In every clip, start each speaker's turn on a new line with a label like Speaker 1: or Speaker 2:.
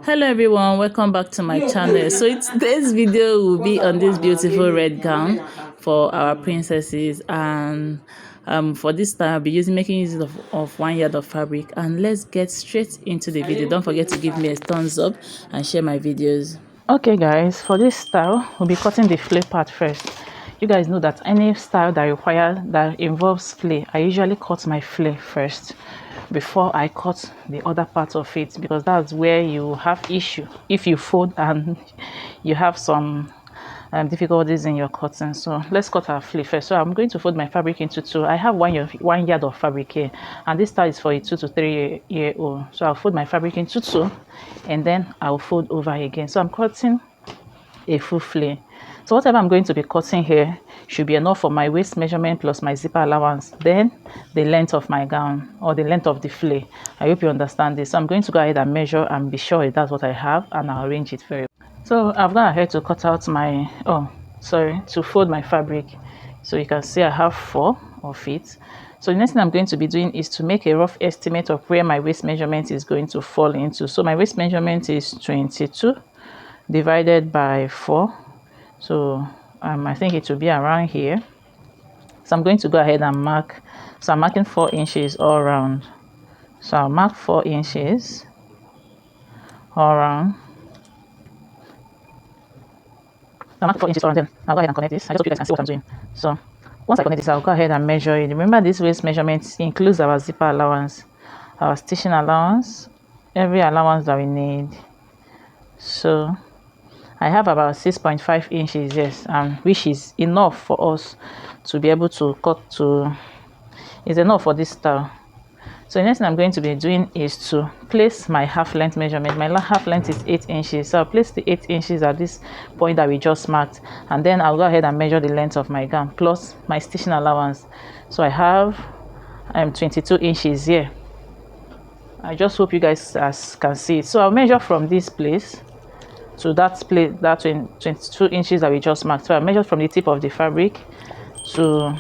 Speaker 1: Hello everyone, welcome back to my channel. So today's video will be on this beautiful red gown for our princesses, and for this time I'll be making use of 1 yard of fabric. And let's get straight into the video. Don't forget to give me a thumbs up and share my videos. Okay guys, for this style we'll be cutting the flare part first. You guys know that any style that involves flare, I usually cut my flare first before I cut the other part of it, because that's where you have issue if you fold and you have some difficulties in your cutting. So let's cut our flare first. So I'm going to fold my fabric into two. I have 1 yard of fabric here, and this style is for a 2 to 3 year old. So I'll fold my fabric into two and then I'll fold over again. So I'm cutting a full flare. So whatever I'm going to be cutting here should be enough for my waist measurement plus my zipper allowance, then the length of my gown or the length of the flare. I hope you understand this. So I'm going to go ahead and measure and be sure that's what I have, and I'll arrange it very well. So I've gone ahead to cut out my to fold my fabric. So you can see I have 4 of it. So the next thing I'm going to be doing is to make a rough estimate of where my waist measurement is going to fall into. So my waist measurement is 22 divided by 4. So I think it will be around here. So I'm going to go ahead and mark. So I'm marking 4 inches all around. So I'll mark 4 inches all around. I'll mark 4 inches all around. Then I'll go ahead and connect this. I just hope you guys can see what I'm doing. So once I connect this, I'll go ahead and measure it. Remember, this waist measurement includes our zipper allowance, our stitching allowance, every allowance that we need. So I have about 6.5 inches, yes, which is enough for us to be able to cut to. Is enough for this style. So the next thing I'm going to be doing is to place my half length measurement. My half length is 8 inches. So I'll place the 8 inches at this point that we just marked, and then I'll go ahead and measure the length of my gown plus my stitching allowance. So I have 22 inches here. I just hope you guys can see it. So I'll measure from this place to that place, that 22 inches that we just marked. So I measured from the tip of the fabric to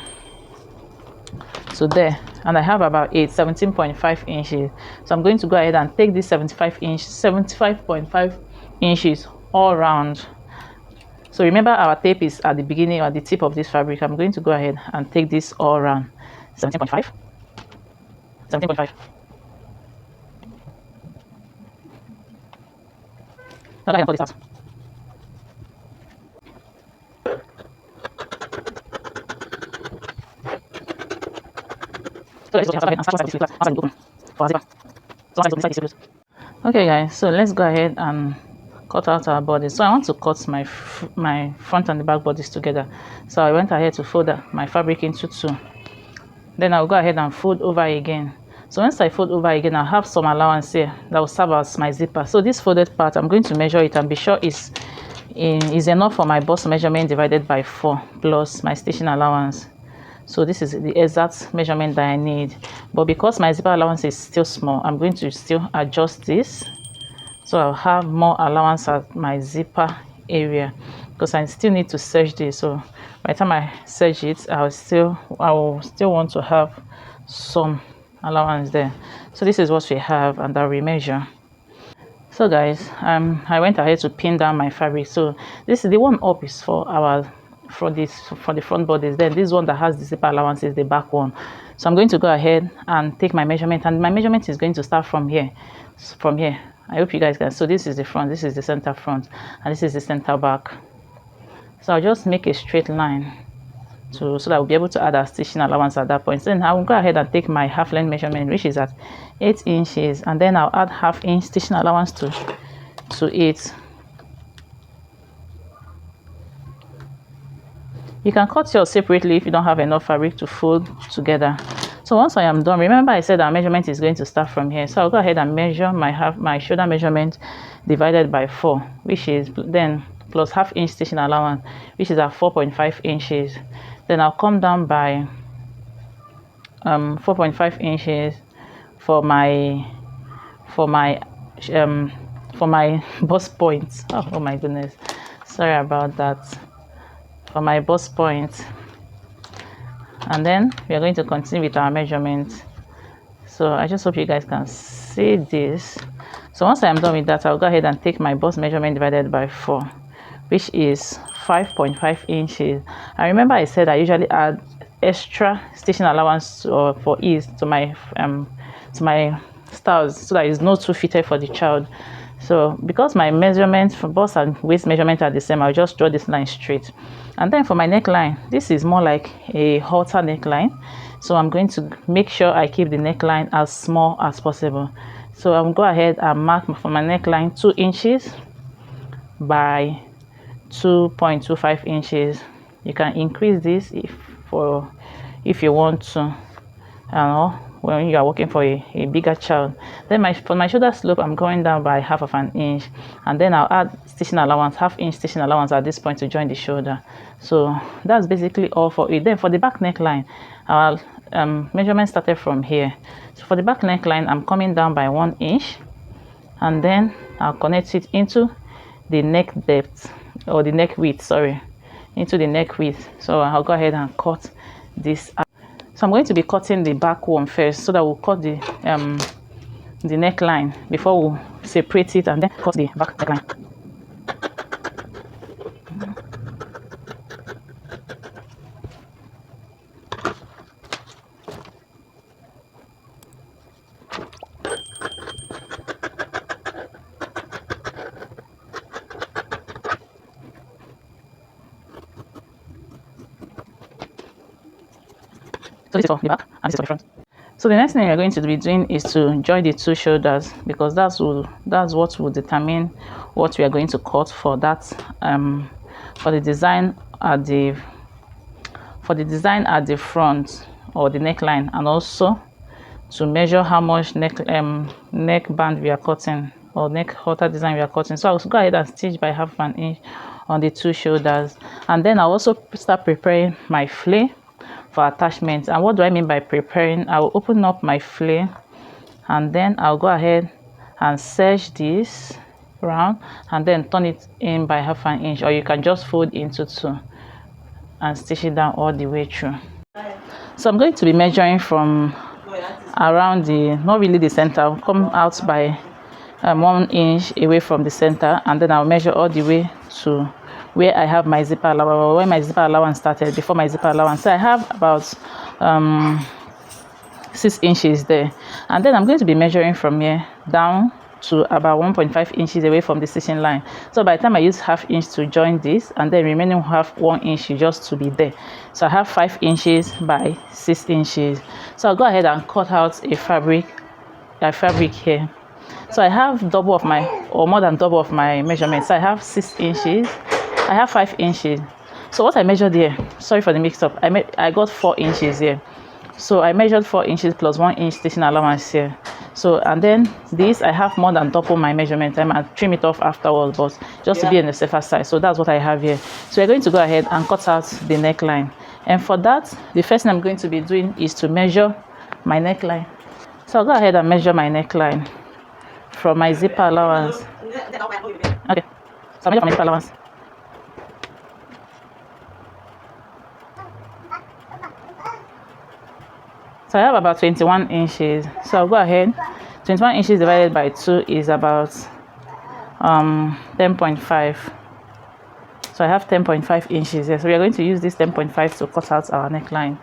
Speaker 1: there, and I have about 17.5 inches. So I'm going to go ahead and take this 75.5 inches all around. So remember, our tape is at the beginning or at the tip of this fabric. I'm going to go ahead and take this all around. 17.5. Now I can cut this out. Okay guys, so let's go ahead and cut out our bodice. So I want to cut my front and the back bodice together. So I went ahead to fold my fabric into two. Then I'll go ahead and fold over again. So once I fold over again, I'll have some allowance here that will serve as my zipper. So this folded part, I'm going to measure it and be sure is enough for my bust measurement divided by 4 plus my stitching allowance. So this is the exact measurement that I need. But because my zipper allowance is still small, I'm going to still adjust this. So I'll have more allowance at my zipper area, because I still need to serge this. So by the time I serge it, I will still want to have some allowance there. So this is what we have, and I'll remeasure. So guys, I went ahead to pin down my fabric. So this is the one up is for the front bodice. Then this one that has the zipper allowance is the back one. So I'm going to go ahead and take my measurement, and my measurement is going to start from here. I hope you guys can. So this is the front, this is the center front, and this is the center back. So I'll just make a straight line so that I'll be able to add our stitching allowance at that point. So then I'll go ahead and take my half length measurement, which is at 8 inches, and then I'll add ½ inch stitching allowance to it. You can cut yours separately if you don't have enough fabric to fold together. So once I am done, remember I said our measurement is going to start from here. So I'll go ahead and measure my shoulder measurement divided by 4, which is then plus ½ inch stitching allowance, which is at 4.5 inches. Then I'll come down by 4.5 inches for my bust point. Oh my goodness, sorry about that. For my bust point, and then we are going to continue with our measurement. So I just hope you guys can see this. So once I am done with that, I'll go ahead and take my bust measurement divided by 4, which is 5.5 inches. I remember I said I usually add extra stitching allowance for ease to my styles, so that it's not too fitted for the child. So because my measurements for bust and waist measurement are the same, I'll just draw this line straight. And then for my neckline, this is more like a halter neckline, so I'm going to make sure I keep the neckline as small as possible. So I'll go ahead and mark for my neckline 2 inches by 2.25 inches. You can increase this if you want to, when you are working for a bigger child. Then for my shoulder slope, I'm going down by 1/2 inch, and then I'll add stitching allowance, 1/2 inch stitching allowance at this point to join the shoulder. So that's basically all for it. Then for the back neckline, our measurement started from here. So for the back neckline, I'm coming down by 1 inch, and then I'll connect it into the neck depth, or the neck width, sorry, into the neck width. So I'll go ahead and cut this out. So I'm going to be cutting the back one first, so that we'll cut the neckline before we separate it and then cut the back neckline. So this is for the back and this is for the front. So the next thing we're going to be doing is to join the 2 shoulders, because that's what will determine what we are going to cut for that for the design at the front, or the neckline, and also to measure how much neck band we are cutting, or neck halter design we are cutting. So I'll go ahead and stitch by 1/2 inch on the 2 shoulders, and then I'll also start preparing my flare for attachment. And what do I mean by preparing? I will open up my flare, and then I'll go ahead and serge this round, and then turn it in by 1/2 inch, or you can just fold into 2 and stitch it down all the way through. So I'm going to be measuring from around not really the center. I'll come out by 1 inch away from the center, and then I'll measure all the way to where I have my zipper allowance, where my zipper allowance started before my zipper allowance. So I have about 6 inches there, and then I'm going to be measuring from here down to about 1.5 inches away from the stitching line. So by the time I use 1/2 inch to join this, and then remaining 1 inch just to be there, so I have 5 inches by 6 inches. So I'll go ahead and cut out a fabric here. So I have double of my, or more than double of my measurements. So I have 6 inches, I have 5 inches. So what I measured here, sorry for the mix up, I got 4 inches here. So I measured 4 inches plus 1 inch stitching allowance here. So, and then this, I have more than double my measurement. I might trim it off afterwards, but just to be on the safer side. So that's what I have here. So we're going to go ahead and cut out the neckline. And for that, the first thing I'm going to be doing is to measure my neckline. So I'll go ahead and measure my neckline from my zipper allowance. Okay, so I measure from my zipper allowance. So I have about 21 inches. So I'll go ahead. 21 inches divided by 2 is about 10.5. So I have 10.5 inches here. So we are going to use this 10.5 to cut out our neckline.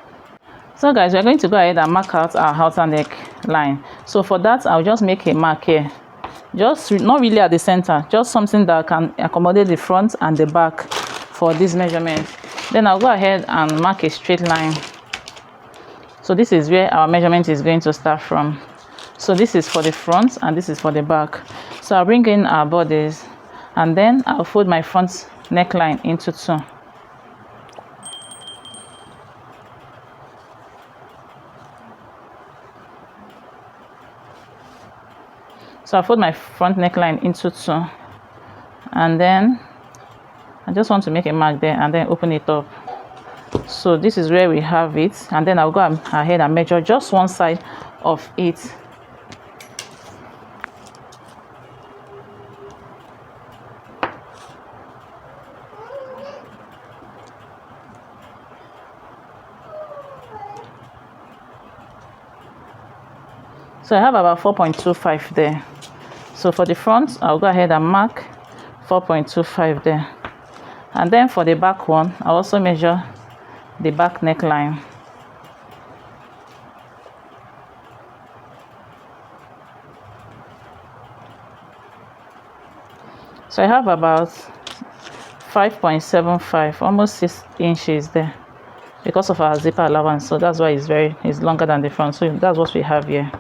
Speaker 1: So guys, we are going to go ahead and mark out our halter neckline. So for that, I'll just make a mark here. Just not really at the center, just something that can accommodate the front and the back for this measurement. Then I'll go ahead and mark a straight line. So this is where our measurement is going to start from. So this is for the front and this is for the back. So I'll bring in our bodice, and then I'll fold my front neckline into 2. So I'll fold my front neckline into 2, and then I just want to make a mark there and then open it up. So this is where we have it, and then I'll go ahead and measure just one side of it. So I have about 4.25 there. So for the front, I'll go ahead and mark 4.25 there. And then for the back one, I'll also measure the back neckline. So I have about 5.75, almost 6 inches there, because of our zipper allowance. So that's why it's longer than the front. So that's what we have here.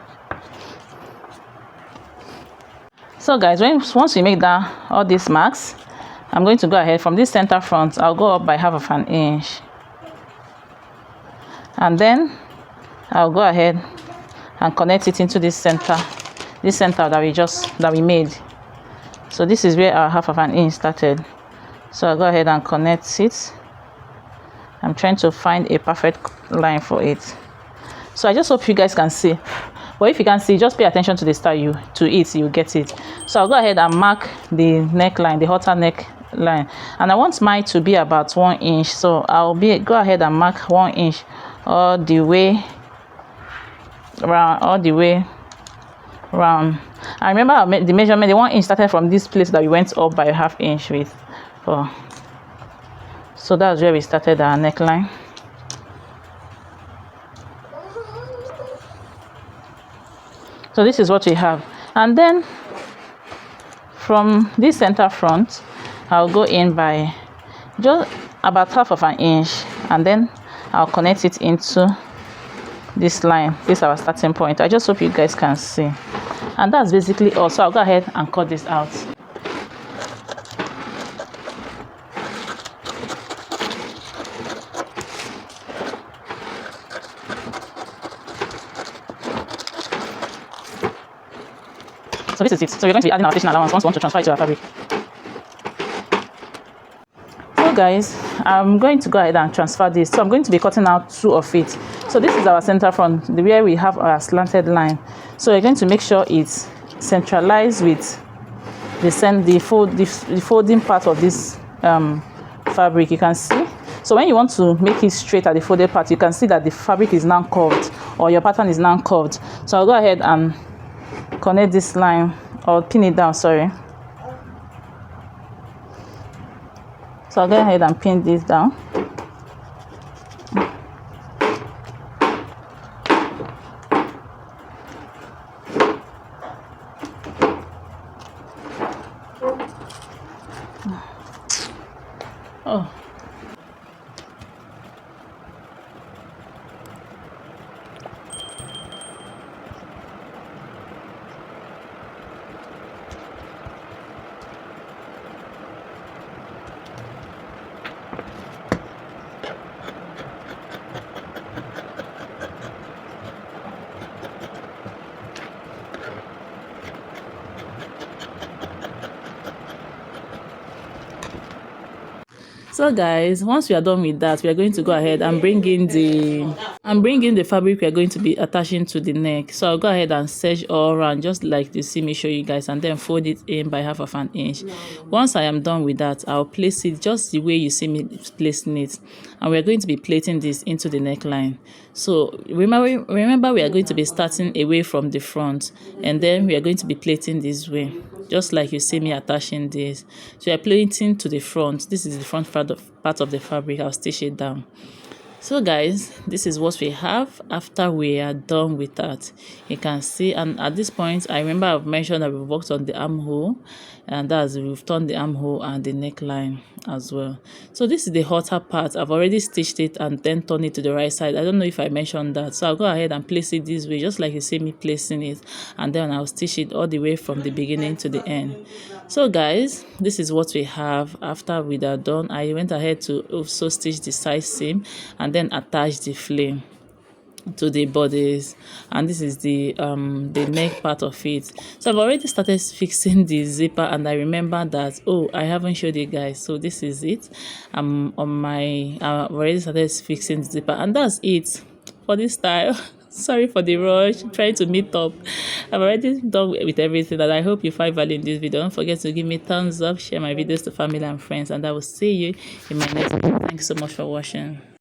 Speaker 1: So guys, once we make down all these marks, I'm going to go ahead from this center front. I'll go up by 1/2 inch, and then I'll go ahead and connect it into this center that we made. So this is where our 1/2 inch started. So I'll go ahead and connect it. I'm trying to find a perfect line for it. So I just hope you guys can see. But if you can't see, just pay attention to the style you get it. So I'll go ahead and mark the neckline, the halter neckline, and I want mine to be about 1 inch. So I'll go ahead and mark 1 inch all the way round. I remember the measurement. The 1 inch started from this place that we went up by 1/2 inch with. So that's where we started our neckline. So this is what we have, and then from this center front, I'll go in by just about 1/2 inch, and then I'll connect it into this line. This is our starting point. I just hope you guys can see, and that's basically all. So I'll go ahead and cut this out. So this is it. So we're going to be adding our stitching allowance once we want to transfer it to our fabric. So guys, I'm going to go ahead and transfer this. So I'm going to be cutting out 2 of it. So this is our center front, where we have our slanted line. So we're going to make sure it's centralized with the folding part of this fabric. You can see. So when you want to make it straight at the folded part, you can see that the fabric is now curved, or your pattern is now curved. So I'll go ahead and connect this line, or pin it down, sorry. So I'll go ahead and pin this down. Oh. So guys, once we are done with that, we are going to go ahead and bring in the fabric we are going to be attaching to the neck. So I'll go ahead and serge all around, just like you see me show you guys, and then fold it in by 1/2 inch. Once I am done with that, I'll place it just the way you see me placing it, and we are going to be plating this into the neckline. So remember we are going to be starting away from the front, and then we are going to be plating this way, just like you see me attaching this. So we are plating to the front. This is the front part of the fabric. I'll stitch it down. So guys, this is what we have after we are done with that. You can see, and at this point I remember I've mentioned that we've worked on the armhole, and that's we've turned the armhole and the neckline as well. So this is the halter part. I've already stitched it and then turned it to the right side. I don't know if I mentioned that, so I'll go ahead and place it this way, just like you see me placing it, and then I'll stitch it all the way from the beginning to the end. So guys, this is what we have after we are done. I went ahead to also stitch the side seam and then attach the flame to the bodice, and this is the neck part of it. So I've already started fixing the zipper, and I remember that, oh, I haven't showed you guys. So this is it. I've already started fixing the zipper, and that's it for this style. Sorry for the rush, trying to meet up. I've already done with everything, and I hope you find value in this video. Don't forget to give me thumbs up, share my videos to family and friends, and I will see you in my next video. Thanks so much for watching.